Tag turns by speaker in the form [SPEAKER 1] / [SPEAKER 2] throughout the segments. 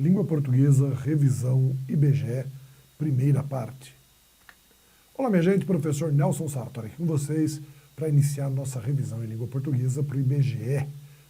[SPEAKER 1] Língua Portuguesa, revisão IBGE, primeira parte. Olá, minha gente, professor Nelson Sartori aqui com vocês para iniciar nossa revisão em língua portuguesa para o IBGE,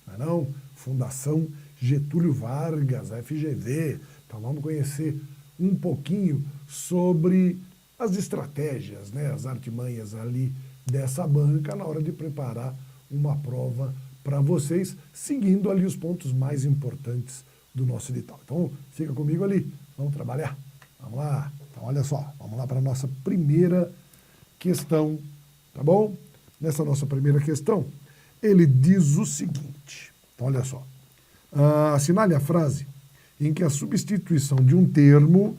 [SPEAKER 1] não é não? Fundação Getúlio Vargas, a FGV. Então vamos conhecer um pouquinho sobre as estratégias, né, as artimanhas ali dessa banca na hora de preparar uma prova para vocês, seguindo ali os pontos mais importantes do nosso edital. Então, fica comigo ali, vamos trabalhar? Vamos lá. Então, olha só, vamos lá para a nossa primeira questão, tá bom? Nessa nossa primeira questão, ele diz o seguinte, então, olha só, assinale a frase em que a substituição de um termo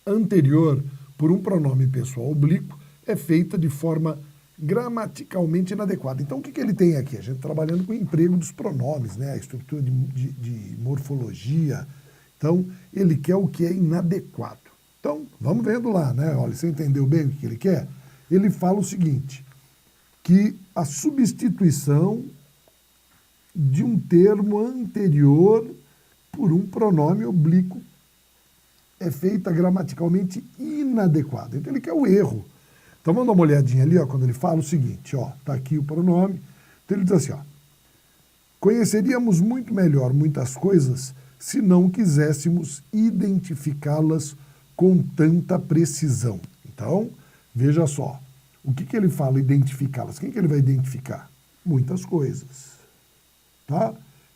[SPEAKER 1] anterior por um pronome pessoal oblíquo é feita de forma gramaticalmente inadequada. Então, o que ele tem aqui? A gente trabalhando com o emprego dos pronomes, né? A estrutura de morfologia. Então, ele quer o que é inadequado. Então, vamos vendo lá, né? Olha, você entendeu bem o que ele quer? Ele fala o seguinte, que a substituição de um termo anterior por um pronome oblíquo é feita gramaticalmente inadequada. Então, ele quer o erro. Então, vamos dar uma olhadinha ali, ó, quando ele fala o seguinte, ó, tá aqui o pronome. Então, ele diz assim, ó, conheceríamos muito melhor muitas coisas se não quiséssemos identificá-las com tanta precisão. Então, veja só, o que ele fala, identificá-las? Quem que ele vai identificar? Muitas coisas, tá?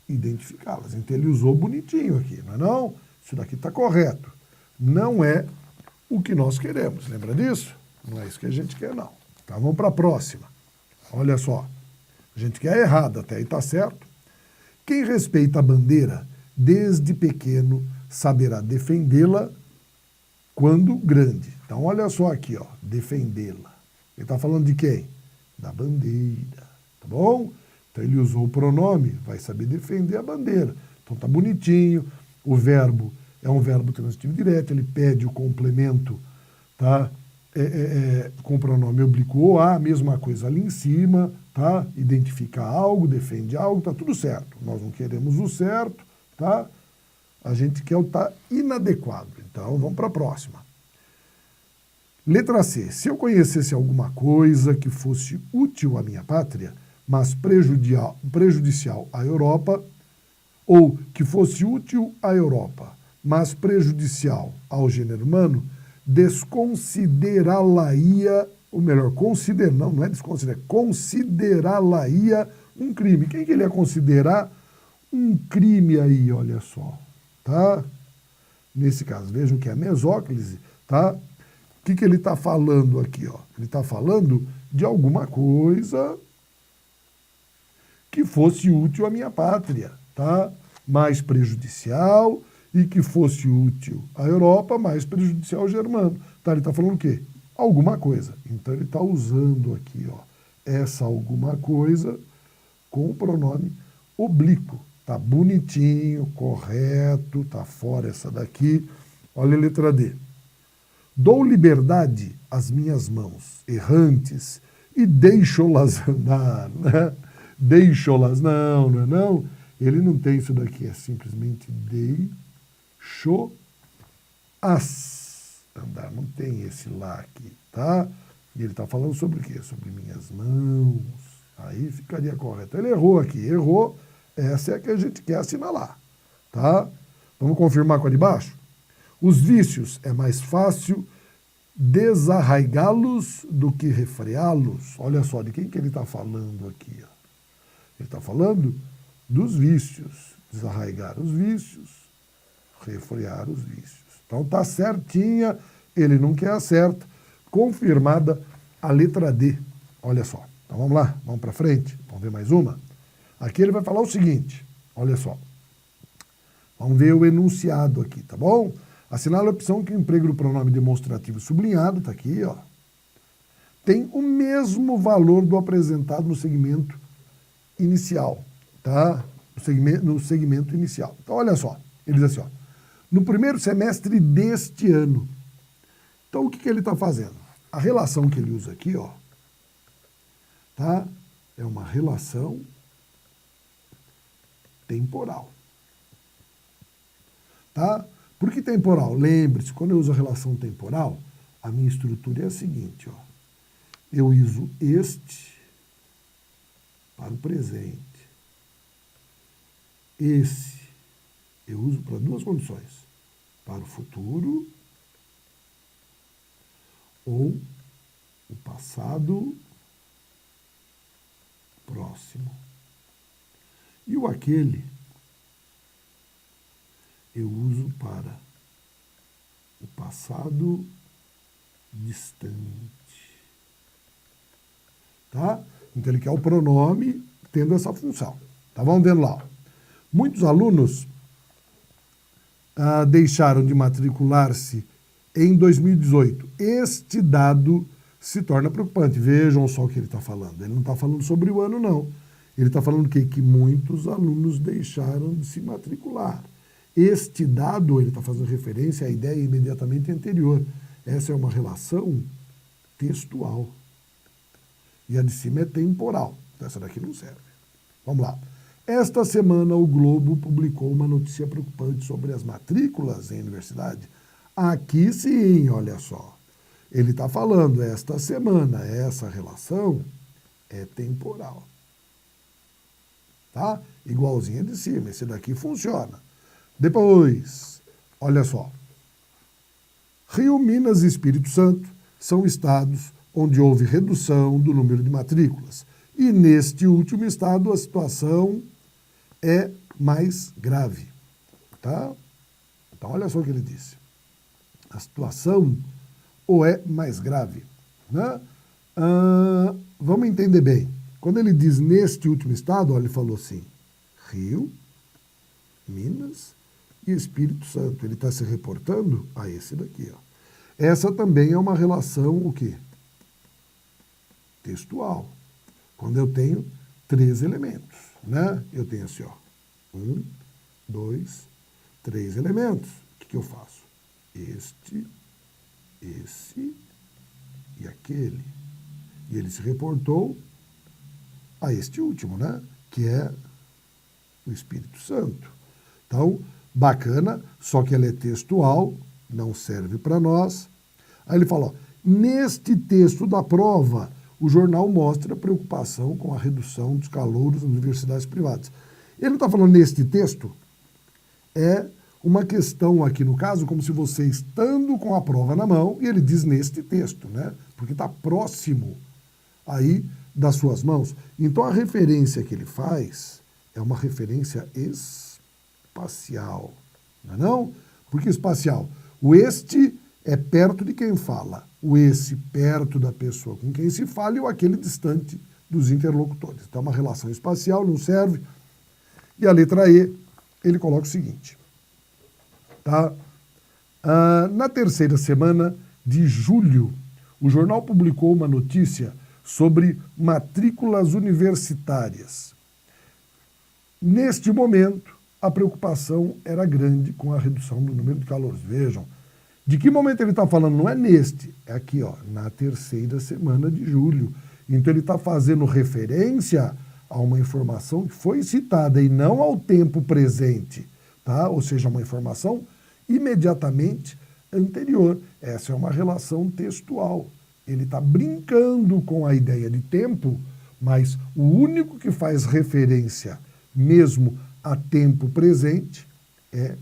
[SPEAKER 1] Identificá-las. Então, ele usou bonitinho aqui, não é não? Isso daqui está correto. Não é o que nós queremos, lembra disso? Não é isso que a gente quer, não. Tá, vamos para a próxima. Olha só, a gente quer errado, até aí está certo. Quem respeita a bandeira desde pequeno saberá defendê-la quando grande. Então, olha só aqui, ó, defendê-la. Ele está falando de quem? Da bandeira, tá bom? Então, ele usou o pronome, vai saber defender a bandeira. Então, tá bonitinho. O verbo é um verbo transitivo direto, ele pede o complemento, tá? Com o pronome oblíquo ou a, mesma coisa ali em cima, tá? Identifica algo, defende algo, tá tudo certo. Nós não queremos o certo, tá? A gente quer o tá inadequado. Então, vamos para a próxima. Letra C. Se eu conhecesse alguma coisa que fosse útil à minha pátria, mas prejudicial à Europa, ou que fosse útil à Europa, mas prejudicial ao gênero humano, desconsiderá-la-ia, ou melhor, não é desconsiderar, considerá-la-ia um crime. Quem que ele ia considerar um crime aí, olha só, tá? Nesse caso, vejam que é a mesóclise, tá? O que ele está falando aqui, ó? Ele está falando de alguma coisa que fosse útil à minha pátria, tá? Mais prejudicial e que fosse útil à Europa, mais prejudicial ao germano. Tá, ele está falando o quê? Alguma coisa. Então, ele está usando aqui, ó, essa alguma coisa com o pronome oblíquo. Tá bonitinho, correto, tá fora essa daqui. Olha a letra D. Dou liberdade às minhas mãos errantes e deixo-las andar, né? Deixo-las, não, não é não? Ele não tem isso daqui, é simplesmente deixo-as andar. Não tem esse lá aqui, tá? E ele está falando sobre o quê? Sobre minhas mãos. Aí ficaria correto. Ele errou aqui, errou. Essa é a que a gente quer assinalar, tá? Vamos confirmar com a de baixo? Os vícios é mais fácil desarraigá-los do que refreá-los. Olha só, de quem que ele está falando aqui, ó? Ele está falando dos vícios, desarraigar os vícios, refrear os vícios. Então tá certinha, ele não quer acerta, confirmada a letra D. Olha só, então vamos lá, vamos para frente, vamos ver mais uma. Aqui ele vai falar o seguinte, olha só, vamos ver o enunciado aqui, tá bom? Assinale a opção que o emprego do pronome demonstrativo sublinhado, tá aqui, ó, tem o mesmo valor do apresentado no segmento inicial, tá? No segmento inicial. Então, olha só, ele diz assim, ó, no primeiro semestre deste ano. Então, o que ele está fazendo? A relação que ele usa aqui, ó, tá? É uma relação temporal. Tá? Por que temporal? Lembre-se, quando eu uso a relação temporal, a minha estrutura é a seguinte, ó. Eu uso este para o presente. Esse eu uso para duas condições. Para o futuro ou o passado próximo. E o aquele eu uso para o passado distante. Tá? Então ele quer o pronome tendo essa função. Tá? Vamos vendo lá. Muitos alunos deixaram de matricular-se em 2018. Este dado se torna preocupante. Vejam só o que ele está falando. Ele não está falando sobre o ano, não. Ele está falando que muitos alunos deixaram de se matricular. Este dado, ele está fazendo referência à ideia imediatamente anterior. Essa é uma relação textual. E a de cima é temporal. Então essa daqui não serve. Vamos lá. Esta semana o Globo publicou uma notícia preocupante sobre as matrículas em universidade. Aqui sim, olha só. Ele está falando, esta semana, essa relação é temporal. Tá? Igualzinha de cima, esse daqui funciona. Depois, olha só. Rio, Minas e Espírito Santo são estados onde houve redução do número de matrículas. E neste último estado a situação é mais grave. Tá? Então olha só o que ele disse. A situação ou é mais grave. Né? Vamos entender bem. Quando ele diz neste último estado, olha, ele falou assim, Rio, Minas e Espírito Santo. Ele está se reportando a esse daqui. Ó. Essa também é uma relação, o quê? Textual. Quando eu tenho 3 elementos. Né? Eu tenho assim, ó, 1, 2, 3 elementos. O que eu faço? Este, esse e aquele. E ele se reportou a este último, né? Que é o Espírito Santo. Então, bacana, só que ela é textual, não serve para nós. Aí ele fala, ó, neste texto da prova, o jornal mostra preocupação com a redução dos calouros nas universidades privadas. Ele não está falando neste texto, é uma questão aqui no caso, como se você estando com a prova na mão, e ele diz neste texto, né? Porque está próximo aí das suas mãos. Então a referência que ele faz é uma referência espacial, não é não? Por que espacial? O este é perto de quem fala, o esse perto da pessoa com quem se fala e o aquele distante dos interlocutores. Então é uma relação espacial, não serve. E a letra E, ele coloca o seguinte, tá? Na terceira semana de julho, o jornal publicou uma notícia sobre matrículas universitárias. Neste momento, a preocupação era grande com a redução do número de calouros. Vejam, de que momento ele está falando? Não é neste, é aqui, ó, na terceira semana de julho. Então ele está fazendo referência a uma informação que foi citada e não ao tempo presente, tá? Ou seja, uma informação imediatamente anterior. Essa é uma relação textual. Ele está brincando com a ideia de tempo, mas o único que faz referência mesmo a tempo presente é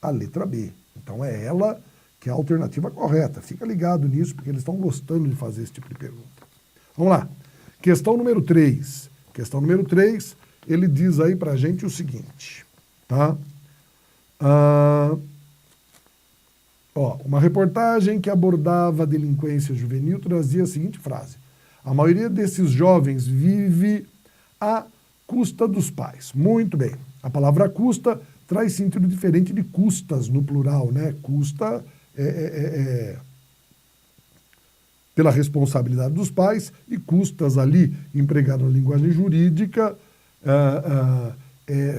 [SPEAKER 1] a letra B. Então é ela que é a alternativa correta. Fica ligado nisso, porque eles estão gostando de fazer esse tipo de pergunta. Vamos lá. Questão número 3. Questão número 3, ele diz aí pra gente o seguinte, tá? Uma reportagem que abordava a delinquência juvenil trazia a seguinte frase. A maioria desses jovens vive à custa dos pais. Muito bem. A palavra custa traz sentido diferente de custas no plural, né? Custa pela responsabilidade dos pais e custas ali, empregado na linguagem jurídica,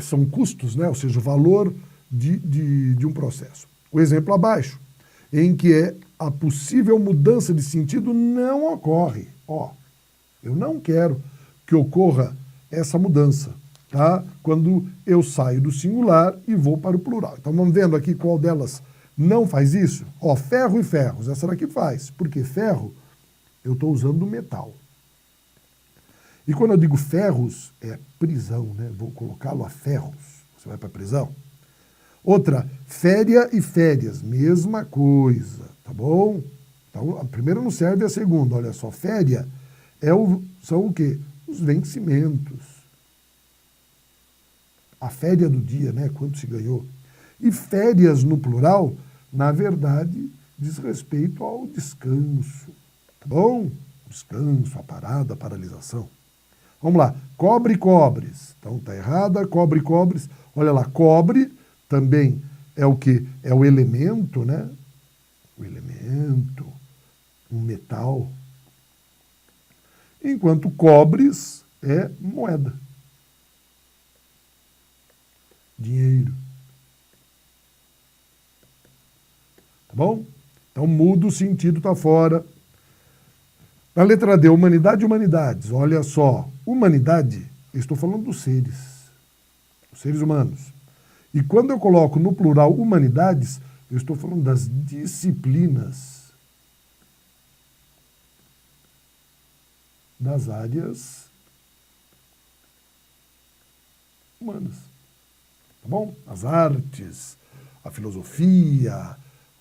[SPEAKER 1] são custos, né? Ou seja, o valor de um processo. O exemplo abaixo, em que a possível mudança de sentido não ocorre. Eu não quero que ocorra essa mudança. tá? Quando eu saio do singular e vou para o plural. Então vamos vendo aqui qual delas não faz isso? Ó, ferro e ferros, essa daqui faz, porque ferro eu estou usando metal. E quando eu digo ferros, é prisão, né? Vou colocá-lo a ferros, você vai para a prisão. Outra, féria e férias, mesma coisa, tá bom? Então, a primeira não serve, a segunda, olha só, féria são o quê? Os vencimentos. A féria do dia, né? Quanto se ganhou. E férias no plural, na verdade, diz respeito ao descanso, tá bom? Descanso, a parada, a paralisação. Vamos lá, cobre, cobres. Então tá errada, cobre, cobres. Olha lá, cobre também é o quê? É o elemento, né? O elemento, um metal. Enquanto cobres é moeda. Dinheiro. Tá bom? Então muda o sentido, tá fora. Na letra D, humanidade e humanidades. Olha só, humanidade, eu estou falando dos seres, os seres humanos. E quando eu coloco no plural humanidades, eu estou falando das disciplinas, das áreas humanas. Tá bom? As artes, a filosofia,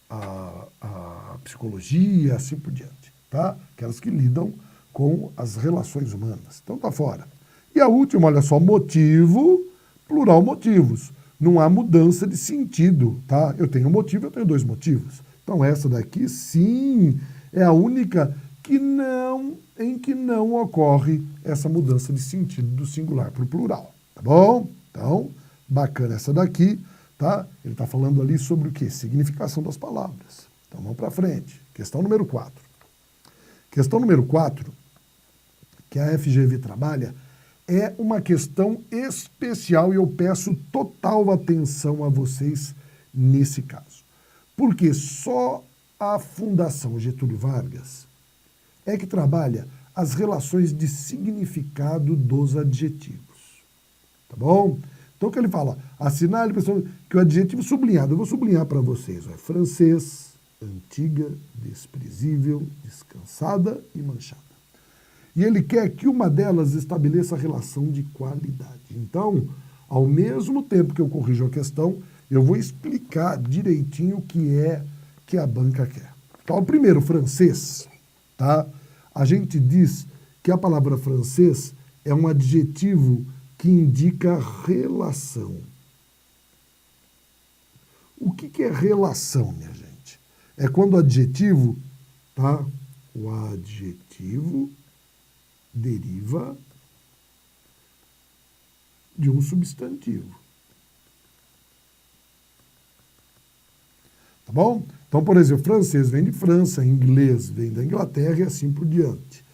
[SPEAKER 1] a psicologia, assim por diante. Tá? Aquelas que lidam com as relações humanas. Então tá fora. E a última, olha só, motivo, plural motivos. Não há mudança de sentido, tá? Eu tenho um motivo, eu tenho dois motivos. Então essa daqui, sim, é a única em que não ocorre essa mudança de sentido do singular para o plural, tá bom? Então, bacana essa daqui, tá? Ele está falando ali sobre o quê? Significação das palavras. Então vamos para frente. Questão número 4. Questão número 4, que a FGV trabalha, é uma questão especial e eu peço total atenção a vocês nesse caso. Porque só a Fundação Getúlio Vargas é que trabalha as relações de significado dos adjetivos. Tá bom? Então o que ele fala? Assinale que o adjetivo sublinhado, eu vou sublinhar para vocês, ó, é francês, antiga, desprezível, descansada e manchada. E ele quer que uma delas estabeleça a relação de qualidade. Então, ao mesmo tempo que eu corrijo a questão, eu vou explicar direitinho o que é que a banca quer. Então, o primeiro, francês, tá? A gente diz que a palavra francês é um adjetivo que indica relação. O que é relação, minha gente? É quando o adjetivo, tá? O adjetivo deriva de um substantivo. Tá bom? Então, por exemplo, francês vem de França, inglês vem da Inglaterra e assim por diante.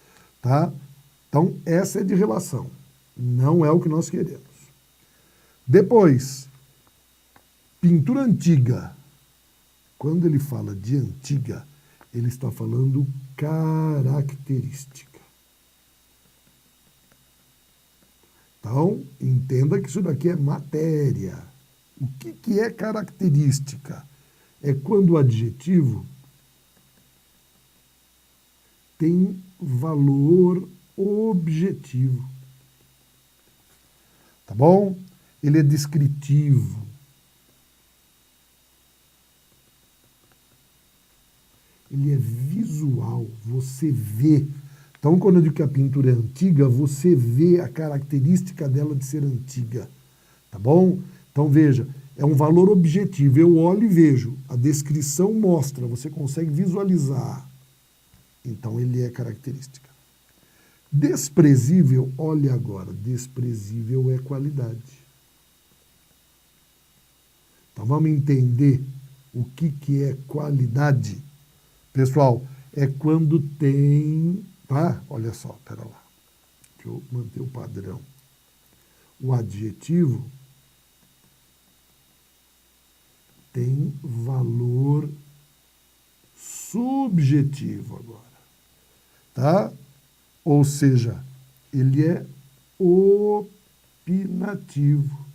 [SPEAKER 1] Tá? Então, essa é de relação. Não é o que nós queremos. Depois, pintura antiga. Quando ele fala de antiga, ele está falando característica. Então, entenda que isso daqui é matéria. O que é característica? É quando o adjetivo tem valor objetivo. Tá bom? Ele é descritivo. Ele é visual, você vê. Então, quando eu digo que a pintura é antiga, você vê a característica dela de ser antiga. Tá bom? Então, veja, é um valor objetivo. Eu olho e vejo. A descrição mostra, você consegue visualizar. Então, ele é característica. Desprezível, olha agora, desprezível é qualidade. Então, vamos entender o que é qualidade. Pessoal, é quando tem, tá? Olha só, pera lá. Deixa eu manter o padrão. O adjetivo tem valor subjetivo agora, tá? Ou seja, ele é opinativo.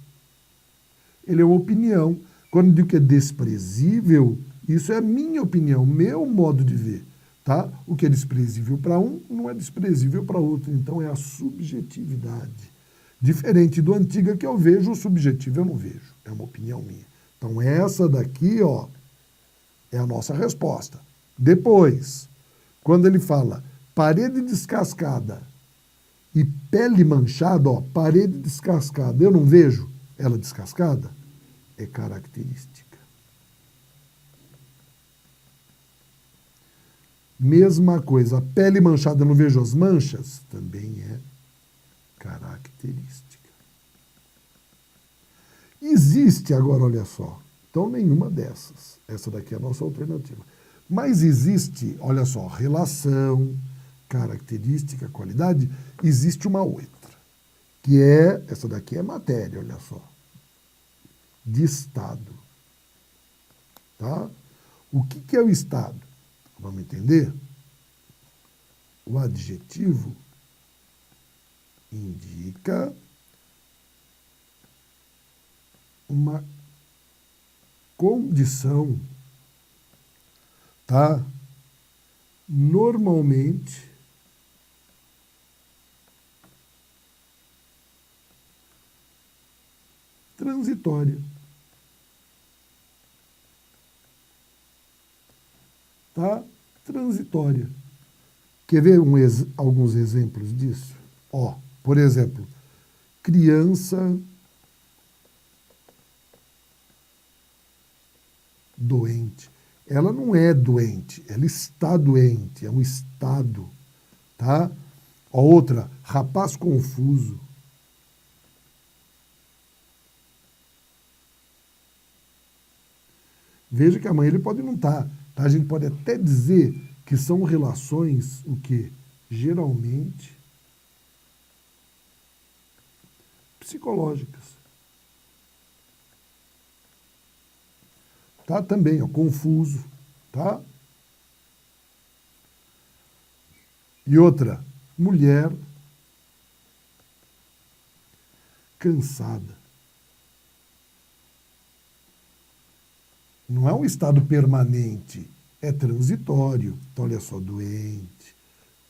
[SPEAKER 1] Ele é uma opinião. Quando eu digo que é desprezível, isso é a minha opinião, meu modo de ver. Tá? O que é desprezível para um não é desprezível para outro. Então é a subjetividade. Diferente do antiga que eu vejo, o subjetivo eu não vejo. É uma opinião minha. Então essa daqui, ó, é a nossa resposta. Depois, quando ele fala parede descascada e pele manchada, ó, parede descascada, eu não vejo ela descascada, é característica. Mesma coisa, a pele manchada, eu não vejo as manchas, também é característica. Existe agora, olha só, então nenhuma dessas. Essa daqui é a nossa alternativa. Mas existe, olha só, relação, característica, qualidade, existe uma outra, que é, essa daqui é matéria, olha só, de estado. Tá? O que é o estado? Vamos entender? O adjetivo indica uma condição, tá? Normalmente transitória. Tá? Transitória. Quer ver alguns exemplos disso? Ó, por exemplo, criança doente. Ela não é doente, ela está doente, é um estado, tá? A outra, rapaz confuso. Veja que amanhã ele pode não estar, tá? A gente pode até dizer que são relações, o quê? Geralmente psicológicas. Tá? Também, ó, confuso, tá? E outra, mulher cansada. Não é um estado permanente, é transitório. Então, olha só, doente,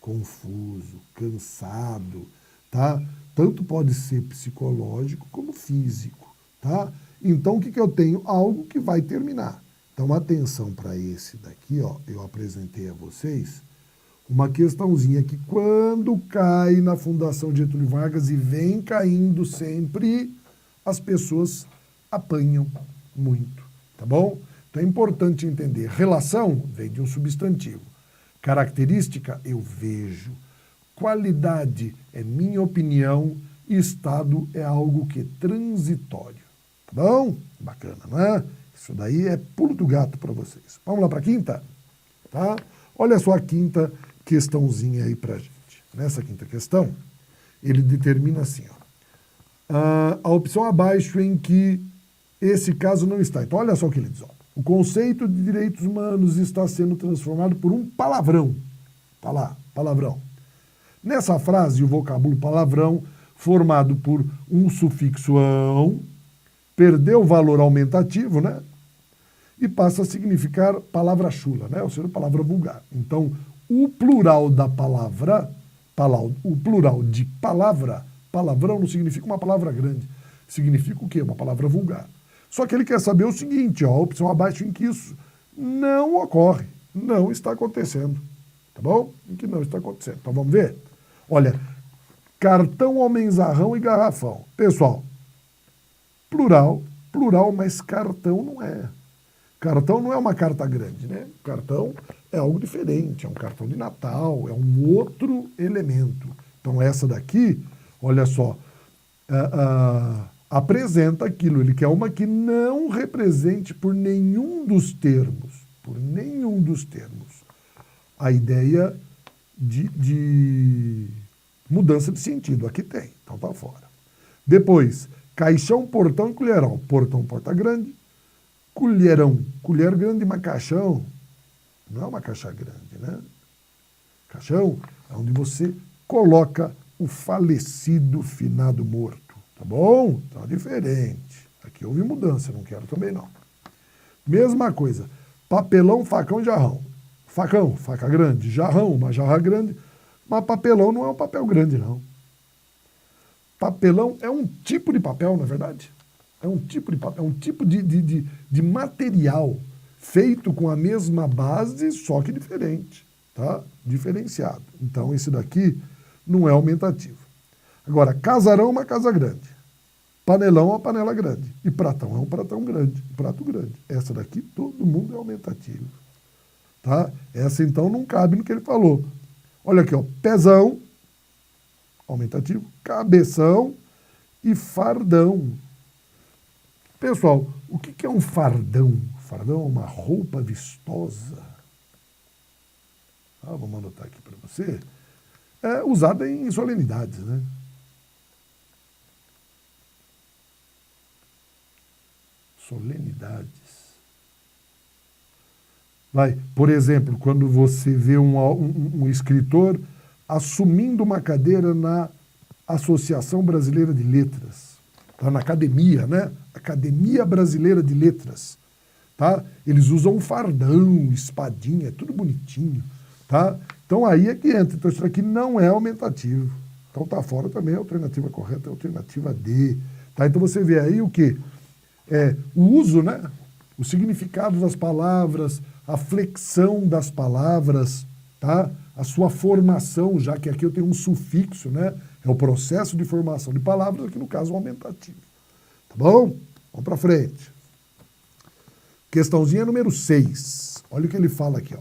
[SPEAKER 1] confuso, cansado, tá? Tanto pode ser psicológico como físico, tá? Então, o que eu tenho? Algo que vai terminar. Então, atenção para esse daqui, ó, eu apresentei a vocês uma questãozinha que quando cai na Fundação Getúlio Vargas e vem caindo sempre, as pessoas apanham muito, tá bom? Então é importante entender, relação vem de um substantivo, característica eu vejo, qualidade é minha opinião e estado é algo que é transitório. Tá bom? Bacana, não é? Isso daí é pulo do gato para vocês. Vamos lá para a quinta? Tá? Olha só a quinta questãozinha aí para a gente. Nessa quinta questão, ele determina assim, ó, a opção abaixo em que esse caso não está. Então, olha só o que ele diz. Ó. O conceito de direitos humanos está sendo transformado por um palavrão. Tá lá, palavrão. Nessa frase, o vocábulo palavrão, formado por um sufixo ão, perdeu o valor aumentativo, né? E passa a significar palavra chula, né? Ou seja, palavra vulgar. Então, o plural da palavra, o plural de palavra, palavrão não significa uma palavra grande. Significa o quê? Uma palavra vulgar. Só que ele quer saber o seguinte, ó, a opção abaixo em que isso não ocorre, não está acontecendo. Tá bom? Em que não está acontecendo. Então, vamos ver? Olha, cartão, homenzarrão e garrafão. Pessoal, plural, mas cartão não é. Cartão não é uma carta grande, né? Cartão é algo diferente, é um cartão de Natal, é um outro elemento. Então essa daqui, olha só, apresenta aquilo, ele quer uma que não represente por nenhum dos termos, a ideia de mudança de sentido. Aqui tem, então tá fora. Depois, caixão, portão e colherão. Portão, porta grande. Colherão, colher grande, mas caixão não é uma caixa grande, né? Caixão é onde você coloca o falecido, finado, morto, Tá bom? Tá diferente. Aqui houve mudança, não quero também não. Mesma coisa. Papelão, facão e jarrão. Facão, faca grande. Jarrão, uma jarra grande. Mas papelão não é um papel grande, não. Papelão é um tipo de papel, na verdade. É um tipo de papel, é um tipo de material feito com a mesma base, só que diferente, tá? Diferenciado. Então, esse daqui não é aumentativo. Agora, casarão é uma casa grande. Panelão é uma panela grande. E pratão é um pratão grande, um prato grande. Essa daqui, todo mundo é aumentativo. Tá? Essa, então, não cabe no que ele falou. Olha aqui, ó, pezão, aumentativo, cabeção e fardão. Pessoal, o que é um fardão? Fardão é uma roupa vistosa. Vamos anotar aqui para você. É usada em solenidades, né? Solenidades. Vai, por exemplo, quando você vê um escritor assumindo uma cadeira na Associação Brasileira de Letras, tá? Na academia, né? Academia Brasileira de Letras, tá? Eles usam um fardão, espadinha, é tudo bonitinho, tá? Então aí é que entra. Então isso aqui não é aumentativo. Então tá fora também, a alternativa correta é a alternativa D, tá? Então você vê aí o quê? O uso, né? O significado das palavras, a flexão das palavras, tá? A sua formação, já que aqui eu tenho um sufixo, né? É o processo de formação de palavras, aqui no caso o aumentativo. Tá bom? Vamos para frente. Questãozinha número 6. Olha o que ele fala aqui, ó.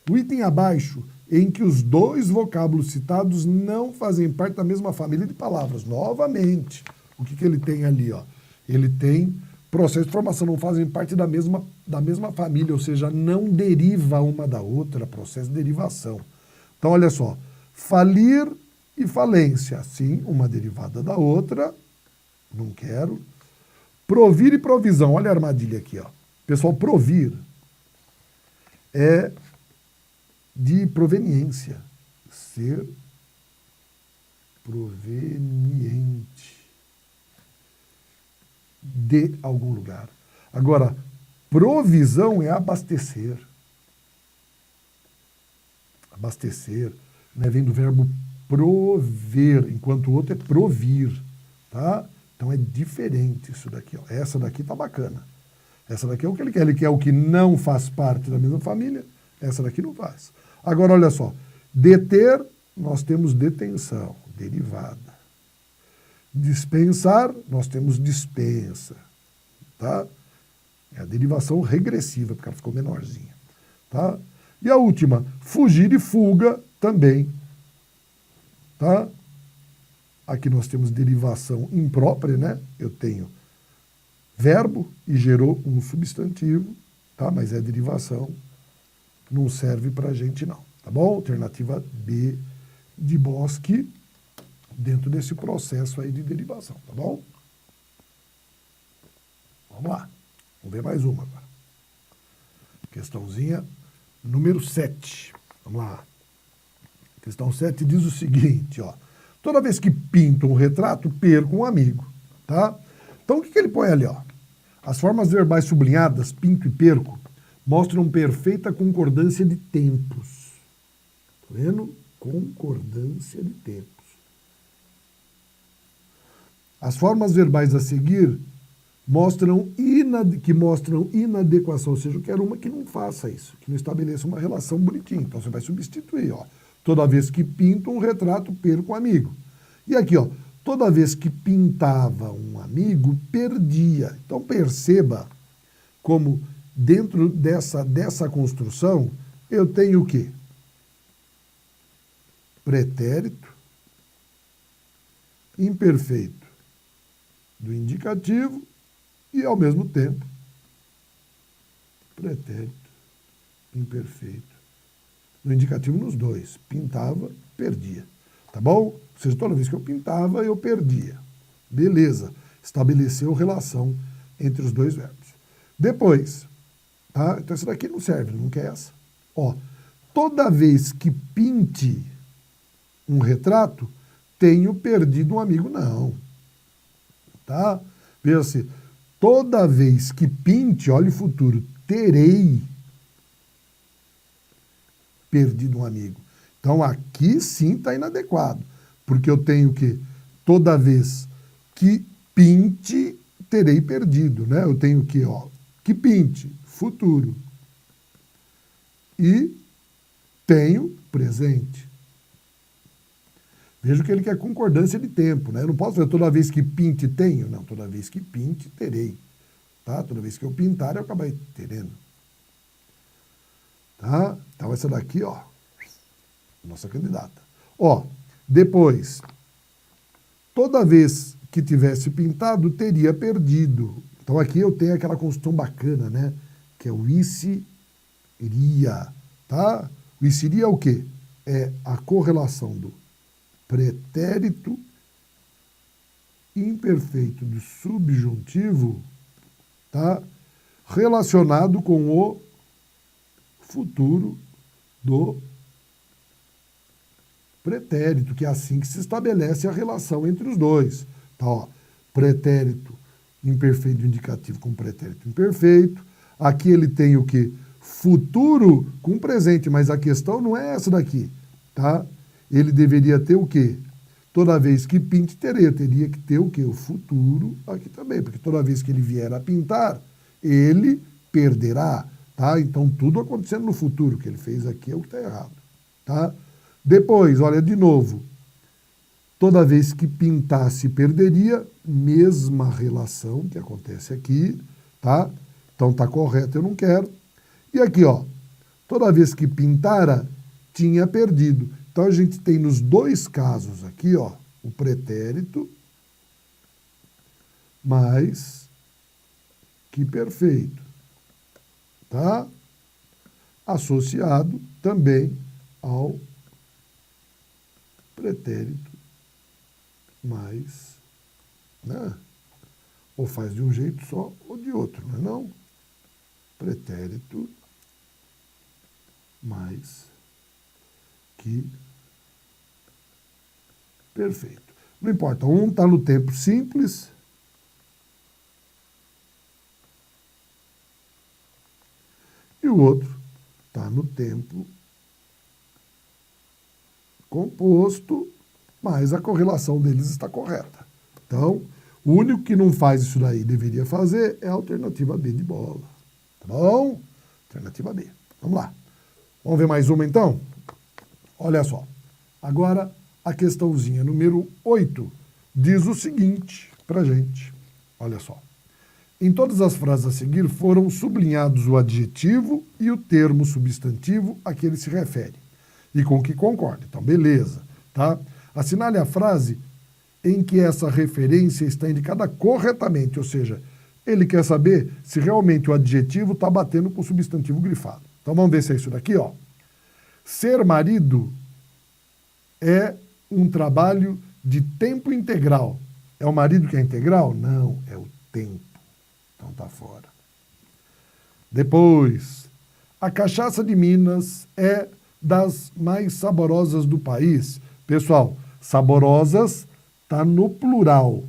[SPEAKER 1] O item abaixo, em que os dois vocábulos citados não fazem parte da mesma família de palavras. Novamente, o que ele tem ali, ó? Ele tem processo de formação, não fazem parte da mesma família, ou seja, não deriva uma da outra, processo de derivação. Então, olha só, falir e falência, sim, uma derivada da outra, não quero. Provir e provisão, olha a armadilha aqui, ó. Pessoal, provir é de proveniência, ser proveniente de algum lugar. Agora, provisão é abastecer. Abastecer, né, vem do verbo prover, enquanto o outro é provir, tá? Então é diferente isso daqui, ó. Essa daqui tá bacana. Essa daqui é o que ele quer. Ele quer o que não faz parte da mesma família. Essa daqui não faz. Agora, olha só. Deter, nós temos detenção, derivada. Dispensar, nós temos dispensa. Tá? É a derivação regressiva, porque ela ficou menorzinha. Tá? E a última, fugir e fuga também. Tá? Aqui nós temos derivação imprópria, né? Eu tenho verbo e gerou um substantivo, tá? Mas é derivação, não serve pra gente não, tá bom? Alternativa B de Bosque, dentro desse processo aí de derivação, tá bom? Vamos lá, vamos ver mais uma agora. Questãozinha número 7, vamos lá. Questão 7 diz o seguinte, ó. Toda vez que pinto um retrato, perco um amigo, tá? Então, o que ele põe ali, ó? As formas verbais sublinhadas, pinto e perco, mostram perfeita concordância de tempos. Tá vendo? Concordância de tempos. As formas verbais a seguir mostram inadequação, ou seja, eu quero uma que não faça isso, que não estabeleça uma relação bonitinha. Então, você vai substituir, ó. Toda vez que pinto um retrato, perco um amigo. E aqui, ó, toda vez que pintava um amigo, perdia. Então, perceba como dentro dessa construção eu tenho o quê? Pretérito, imperfeito do indicativo e, ao mesmo tempo, pretérito, imperfeito do indicativo nos dois. Pintava, perdia. Tá bom? Ou seja, toda vez que eu pintava, eu perdia. Beleza. Estabeleceu relação entre os dois verbos. Depois, tá? Então essa daqui não serve, não quer essa. Ó, toda vez que pinte um retrato, tenho perdido um amigo. Não. tá? Veja assim, toda vez que pinte, olha o futuro, terei perdido um amigo. Então aqui sim está inadequado, porque eu tenho que, toda vez que pinte, terei perdido, né? Eu tenho que, ó, que pinte, futuro. E tenho presente. Veja que ele quer concordância de tempo, né? Eu não posso dizer toda vez que pinte tenho, não, toda vez que pinte terei, tá? Toda vez que eu pintar eu acabarei terendo. Tá? Então essa daqui, ó, nossa candidata. Ó, depois, toda vez que tivesse pintado, teria perdido. Então aqui eu tenho aquela construção bacana, né? Que é o iria, tá? O iria é o quê? É a correlação do pretérito imperfeito do subjuntivo, tá? Relacionado com o futuro do pretérito, que é assim que se estabelece a relação entre os dois. Tá, ó, pretérito imperfeito do indicativo com pretérito imperfeito. Aqui ele tem o quê? Futuro com presente, mas a questão não é essa daqui, tá? Ele deveria ter o quê? Toda vez que pinte, teria que ter o quê? O futuro aqui também, porque toda vez que ele vier a pintar, ele perderá, tá? Então, tudo acontecendo no futuro, o que ele fez aqui é o que está errado, tá? Depois, olha de novo, toda vez que pintasse, perderia, mesma relação que acontece aqui, tá? Então, tá correto, eu não quero. E aqui, ó, toda vez que pintara, tinha perdido. Então, a gente tem nos dois casos aqui, ó, o pretérito mais que perfeito, tá? Associado também ao pretérito mais, né? Ou faz de um jeito só ou de outro, não é não? Pretérito mais que perfeito. Não importa, um está no tempo simples e o outro está no tempo composto, mas a correlação deles está correta. Então, o único que não faz isso daí deveria fazer é a alternativa B de bola. Tá bom? Alternativa B. Vamos lá. Vamos ver mais uma então? Olha só. Agora, a questãozinha número 8 diz o seguinte pra gente. Olha só. Em todas as frases a seguir foram sublinhados o adjetivo e o termo substantivo a que ele se refere, e com que concorda. Então, beleza, tá? Assinale a frase em que essa referência está indicada corretamente, ou seja, ele quer saber se realmente o adjetivo está batendo com o substantivo grifado. Então, vamos ver se é isso daqui, ó. Ser marido é um trabalho de tempo integral. É o marido que é integral? Não, é o tempo. Então tá fora. Depois, a cachaça de Minas é das mais saborosas do país. Pessoal, saborosas tá no plural.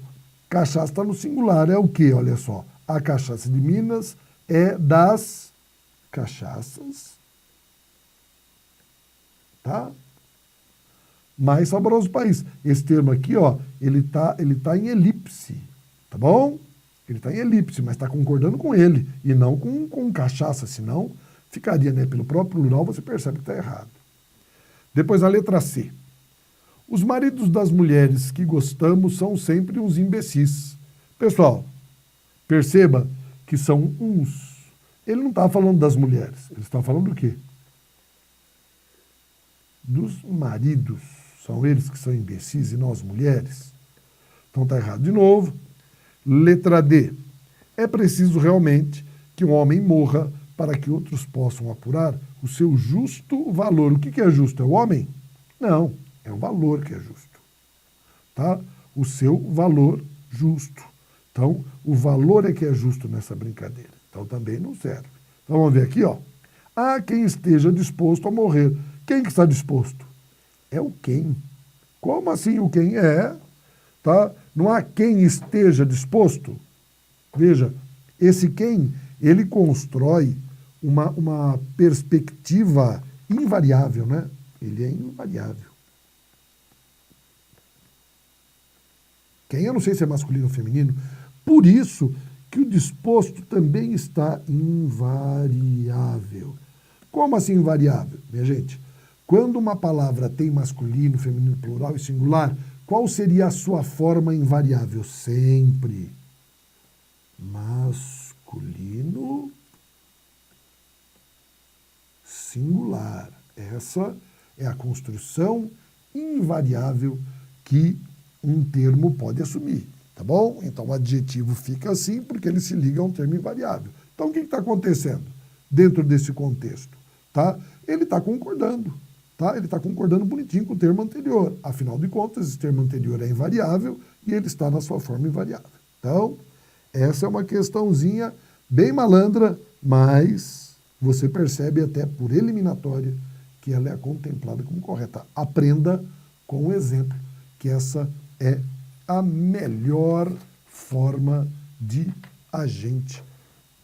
[SPEAKER 1] Cachaça está no singular. É o quê? Olha só. A cachaça de Minas é das cachaças, tá? Mais saboroso do país. Esse termo aqui, ó, ele tá em elipse, tá bom? Ele está em elipse, mas está concordando com ele, e não com cachaça, senão ficaria, né, pelo próprio plural, você percebe que está errado. Depois a letra C. Os maridos das mulheres que gostamos são sempre uns imbecis. Pessoal, perceba que são uns. Ele não está falando das mulheres, ele está falando do quê? Dos maridos. São eles que são imbecis e não as mulheres. Então está errado de novo. Letra D. É preciso realmente que um homem morra para que outros possam apurar o seu justo valor. O que é justo? É o homem? Não, é o valor que é justo. Tá? O seu valor justo. Então, o valor é que é justo nessa brincadeira. Então, também não serve. Então, vamos ver aqui, ó. Há quem esteja disposto a morrer. Quem que está disposto? É o quem. Como assim o quem? É. tá? Não há quem esteja disposto. Veja, esse quem, ele constrói uma perspectiva invariável, né? Ele é invariável. Quem eu não sei se é masculino ou feminino, por isso que o disposto também está invariável. Como assim invariável? Minha gente, quando uma palavra tem masculino, feminino, plural e singular, qual seria a sua forma invariável? Sempre masculino singular. Essa é a construção invariável que um termo pode assumir, tá bom? Então o adjetivo fica assim porque ele se liga a um termo invariável. Então o que está acontecendo dentro desse contexto? Tá? Ele está concordando, tá? Ele está concordando bonitinho com o termo anterior. Afinal de contas, esse termo anterior é invariável e ele está na sua forma invariável. Então, essa é uma questãozinha bem malandra, mas você percebe até por eliminatória que ela é contemplada como correta. Aprenda com o exemplo, que essa é a melhor forma de a gente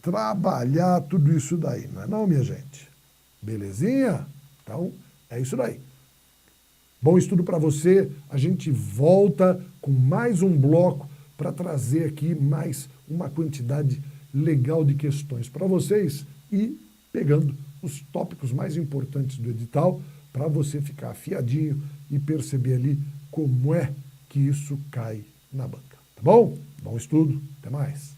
[SPEAKER 1] trabalhar tudo isso daí, não é não, minha gente? Belezinha? Então, é isso daí. Bom estudo para você. A gente volta com mais um bloco para trazer aqui mais uma quantidade legal de questões para vocês e pegando os tópicos mais importantes do edital para você ficar afiadinho e perceber ali como é que isso cai na banca. Tá bom? Bom estudo. Até mais.